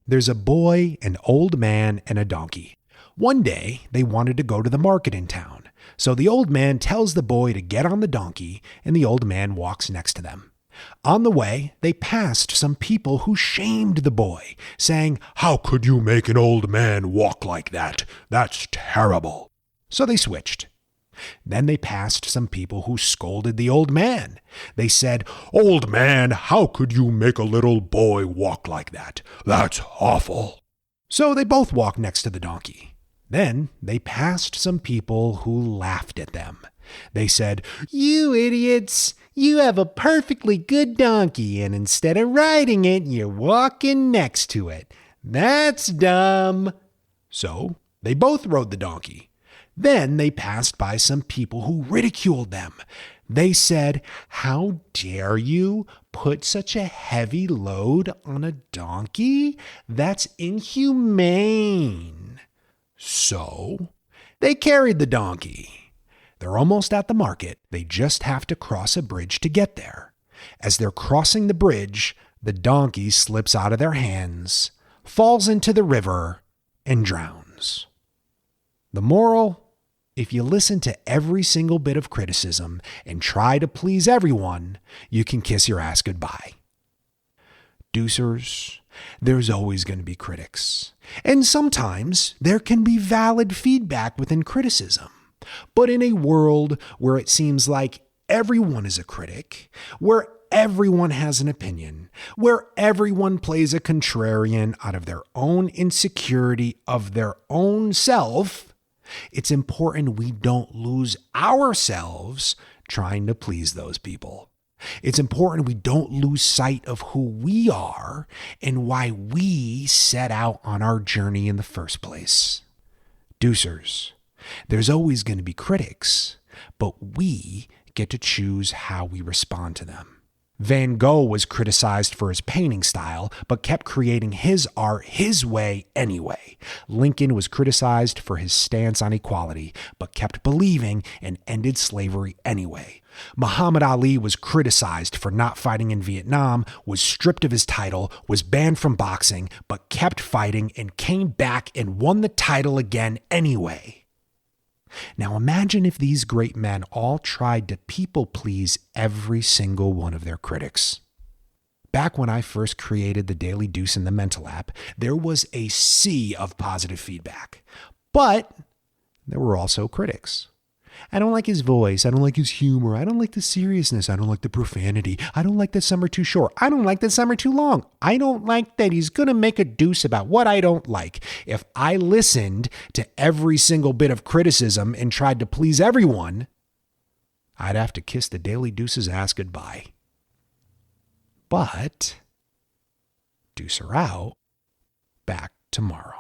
There's a boy, an old man, and a donkey. One day, they wanted to go to the market in town. So the old man tells the boy to get on the donkey, and the old man walks next to them. On the way, they passed some people who shamed the boy, saying, "How could you make an old man walk like that? That's terrible." So they switched. Then they passed some people who scolded the old man. They said, "Old man, how could you make a little boy walk like that? That's awful." So they both walked next to the donkey. Then they passed some people who laughed at them. They said, "You idiots, you have a perfectly good donkey, and instead of riding it, you're walking next to it. That's dumb." So they both rode the donkey. Then they passed by some people who ridiculed them. They said, "How dare you put such a heavy load on a donkey? That's inhumane." So they carried the donkey. They're almost at the market. They just have to cross a bridge to get there. As they're crossing the bridge, the donkey slips out of their hands, falls into the river, and drowns. The moral: if you listen to every single bit of criticism and try to please everyone, you can kiss your ass goodbye. Deucers, there's always going to be critics. And sometimes there can be valid feedback within criticism. But in a world where it seems like everyone is a critic, where everyone has an opinion, where everyone plays a contrarian out of their own insecurity of their own self, it's important we don't lose ourselves trying to please those people. It's important we don't lose sight of who we are and why we set out on our journey in the first place. Deucers, there's always going to be critics, but we get to choose how we respond to them. Van Gogh was criticized for his painting style, but kept creating his art his way anyway. Lincoln was criticized for his stance on equality, but kept believing and ended slavery anyway. Muhammad Ali was criticized for not fighting in Vietnam, was stripped of his title, was banned from boxing, but kept fighting and came back and won the title again anyway. Now imagine if these great men all tried to people please every single one of their critics. Back when I first created the Daily Deuce and the Mental app, there was a sea of positive feedback. But there were also critics. I don't like his voice. I don't like his humor. I don't like the seriousness. I don't like the profanity. I don't like that some are too short. I don't like that some are too long. I don't like that he's going to make a deuce about what I don't like. If I listened to every single bit of criticism and tried to please everyone, I'd have to kiss the Daily Deuce's ass goodbye. But, deuce her out, back tomorrow.